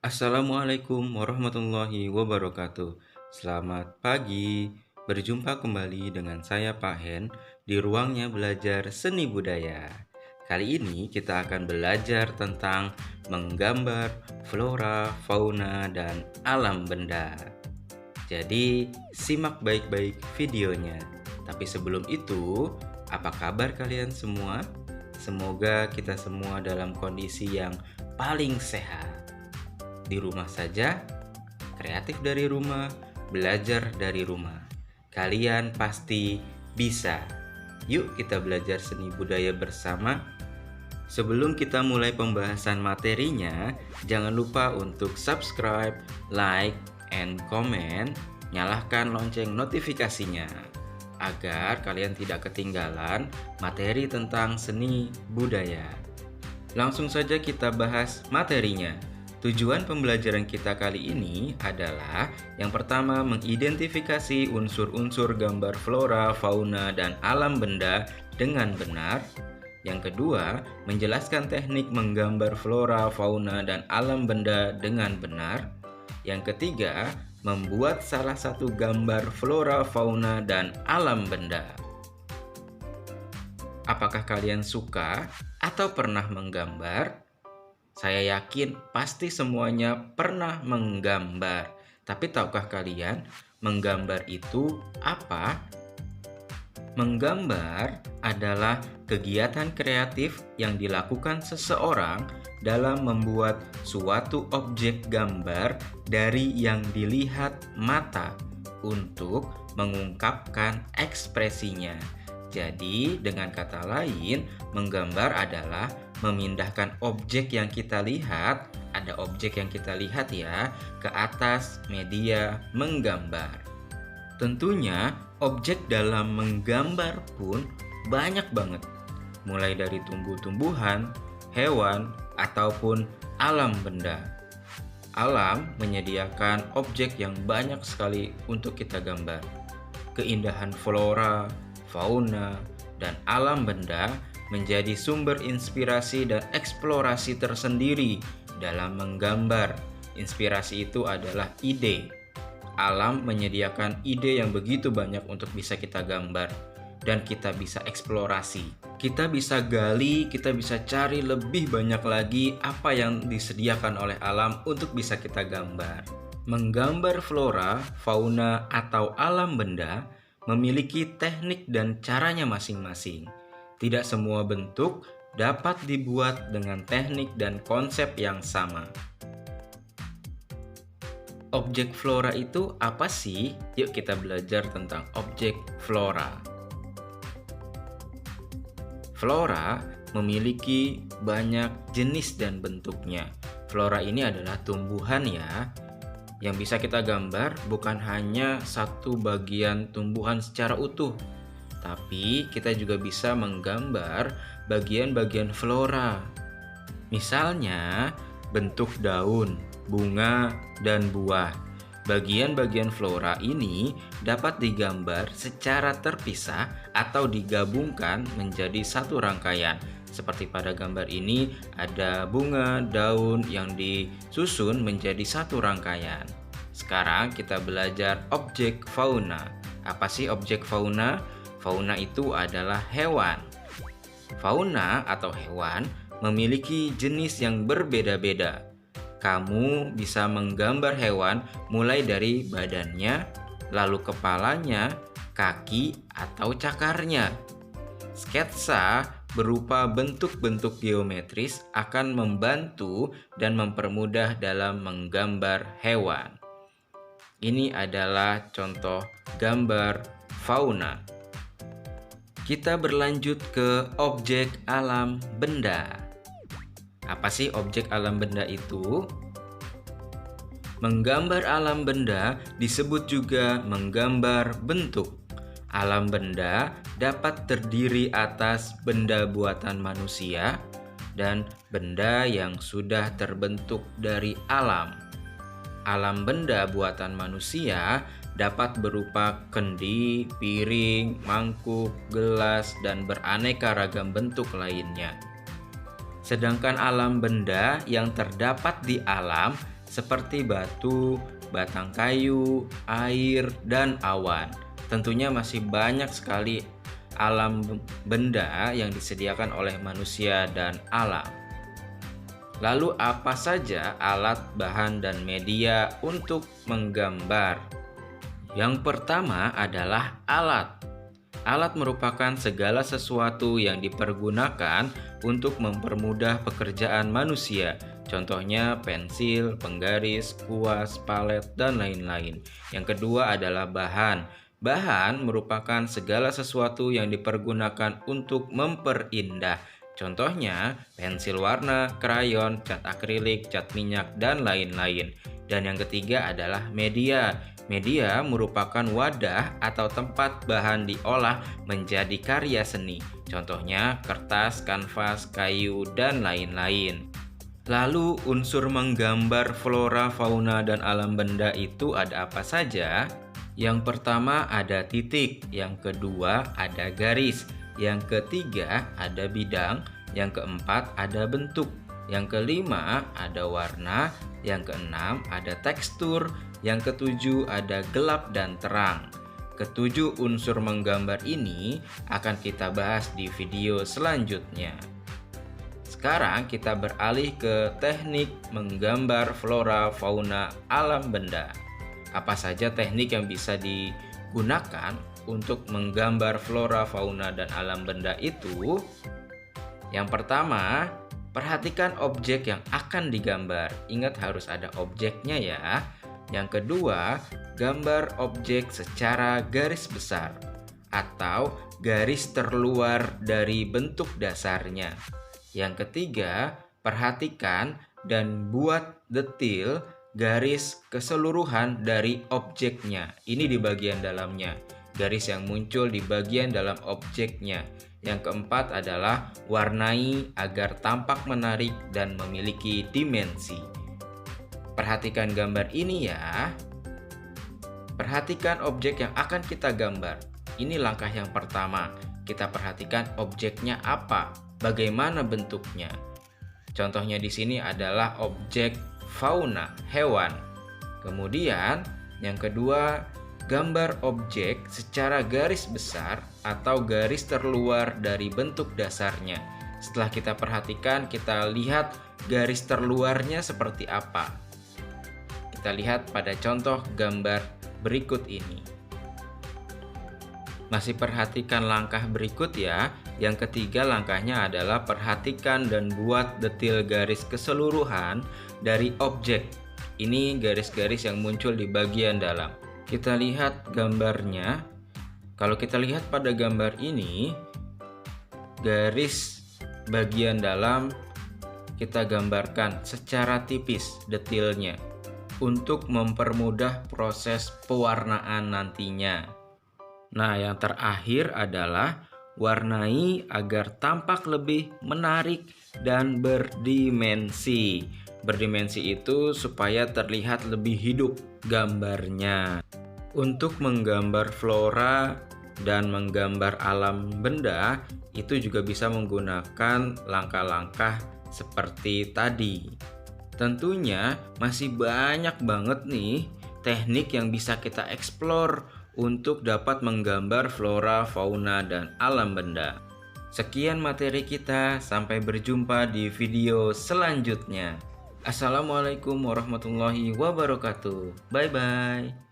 Assalamualaikum warahmatullahi wabarakatuh. Selamat pagi. Berjumpa kembali dengan saya Pak Hen di ruangnya belajar seni budaya. Kali ini kita akan belajar tentang menggambar flora, fauna, dan alam benda. Jadi, simak baik-baik videonya. Tapi sebelum itu, apa kabar kalian semua? Semoga kita semua dalam kondisi yang paling sehat. Di rumah saja, kreatif dari rumah, belajar dari rumah. Kalian pasti bisa. Yuk kita belajar seni budaya bersama. Sebelum kita mulai pembahasan materinya, jangan lupa untuk subscribe, like, and comment. Nyalakan lonceng notifikasinya agar kalian tidak ketinggalan materi tentang seni budaya. Langsung saja kita bahas materinya. Tujuan pembelajaran kita kali ini adalah yang pertama mengidentifikasi unsur-unsur gambar flora, fauna, dan alam benda dengan benar. Yang kedua, menjelaskan teknik menggambar flora, fauna, dan alam benda dengan benar. Yang ketiga, membuat salah satu gambar flora, fauna, dan alam benda. Apakah kalian suka atau pernah menggambar? Saya yakin pasti semuanya pernah menggambar. Tapi tahukah kalian menggambar itu apa? Menggambar adalah kegiatan kreatif yang dilakukan seseorang dalam membuat suatu objek gambar dari yang dilihat mata untuk mengungkapkan ekspresinya. Jadi, dengan kata lain, menggambar adalah memindahkan objek yang kita lihat, ada objek yang kita lihat ya, ke atas media menggambar. Tentunya, objek dalam menggambar pun banyak banget, mulai dari tumbuh-tumbuhan, hewan, ataupun alam benda. Alam menyediakan objek yang banyak sekali untuk kita gambar. Keindahan flora, fauna, dan alam benda menjadi sumber inspirasi dan eksplorasi tersendiri dalam menggambar. Inspirasi itu adalah ide. Alam menyediakan ide yang begitu banyak untuk bisa kita gambar dan kita bisa eksplorasi. Kita bisa gali, kita bisa cari lebih banyak lagi apa yang disediakan oleh alam untuk bisa kita gambar. Menggambar flora, fauna, atau alam benda memiliki teknik dan caranya masing-masing. Tidak semua bentuk dapat dibuat dengan teknik dan konsep yang sama. Objek flora itu apa sih? Yuk kita belajar tentang objek flora. Flora memiliki banyak jenis dan bentuknya. Flora ini adalah tumbuhan ya, yang bisa kita gambar bukan hanya satu bagian tumbuhan secara utuh, tapi kita juga bisa menggambar bagian-bagian flora. Misalnya, bentuk daun, bunga, dan buah. Bagian-bagian flora ini dapat digambar secara terpisah atau digabungkan menjadi satu rangkaian. Seperti pada gambar ini ada bunga, daun yang disusun menjadi satu rangkaian. Sekarang kita belajar objek fauna. Apa sih objek fauna? Fauna itu adalah hewan. Fauna atau hewan memiliki jenis yang berbeda-beda. Kamu bisa menggambar hewan mulai dari badannya, lalu kepalanya, kaki, atau cakarnya. Sketsa berupa bentuk-bentuk geometris akan membantu dan mempermudah dalam menggambar hewan. Ini adalah contoh gambar fauna. Kita berlanjut ke objek alam benda. Apa sih objek alam benda itu? Menggambar alam benda disebut juga menggambar bentuk. Alam benda dapat terdiri atas benda buatan manusia dan benda yang sudah terbentuk dari alam. Alam benda buatan manusia dapat berupa kendi, piring, mangkuk, gelas, dan beraneka ragam bentuk lainnya. Sedangkan alam benda yang terdapat di alam seperti batu, batang kayu, air, dan awan. Tentunya masih banyak sekali alam benda yang disediakan oleh manusia dan alam. Lalu apa saja alat, bahan, dan media untuk menggambar? Yang pertama adalah alat. Alat merupakan segala sesuatu yang dipergunakan untuk mempermudah pekerjaan manusia. Contohnya pensil, penggaris, kuas, palet, dan lain-lain. Yang kedua adalah bahan. Bahan merupakan segala sesuatu yang dipergunakan untuk memperindah. Contohnya pensil warna, krayon, cat akrilik, cat minyak, dan lain-lain. Dan yang ketiga adalah media. Media merupakan wadah atau tempat bahan diolah menjadi karya seni. Contohnya kertas, kanvas, kayu, dan lain-lain. Lalu unsur menggambar flora, fauna, dan alam benda itu ada apa saja? Yang pertama ada titik, yang kedua ada garis, yang ketiga ada bidang, yang keempat ada bentuk, yang kelima ada warna, yang keenam ada tekstur, yang ketujuh ada gelap dan terang. Ketujuh unsur menggambar ini akan kita bahas di video selanjutnya. Sekarang kita beralih ke teknik menggambar flora, fauna, alam benda. Apa saja teknik yang bisa digunakan untuk menggambar flora, fauna, dan alam benda itu? Yang pertama, perhatikan objek yang akan digambar. Ingat harus ada objeknya ya. Yang kedua, gambar objek secara garis besar atau garis terluar dari bentuk dasarnya. Yang ketiga, perhatikan dan buat detil garis keseluruhan dari objeknya. Ini di bagian dalamnya. Garis yang muncul di bagian dalam objeknya. Yang keempat adalah warnai agar tampak menarik dan memiliki dimensi. Perhatikan gambar ini ya. Perhatikan objek yang akan kita gambar. Ini langkah yang pertama. Kita perhatikan objeknya apa, bagaimana bentuknya. Contohnya di sini adalah objek fauna, hewan. Kemudian yang kedua, gambar objek secara garis besar atau garis terluar dari bentuk dasarnya. Setelah kita perhatikan, kita lihat garis terluarnya seperti apa. Kita lihat pada contoh gambar berikut ini. Masih perhatikan langkah berikut ya. Yang ketiga langkahnya adalah perhatikan dan buat detil garis keseluruhan dari objek. Ini garis-garis yang muncul di bagian dalam. Kita lihat gambarnya. Kalau kita lihat pada gambar ini, garis bagian dalam kita gambarkan secara tipis detilnya untuk mempermudah proses pewarnaan nantinya. Nah, yang terakhir adalah warnai agar tampak lebih menarik dan berdimensi. Berdimensi itu supaya terlihat lebih hidup gambarnya. Untuk menggambar flora dan menggambar alam benda, itu juga bisa menggunakan langkah-langkah seperti tadi. Tentunya masih banyak banget nih teknik yang bisa kita eksplor untuk dapat menggambar flora, fauna, dan alam benda. Sekian materi kita, sampai berjumpa di video selanjutnya. Assalamualaikum warahmatullahi wabarakatuh. Bye-bye.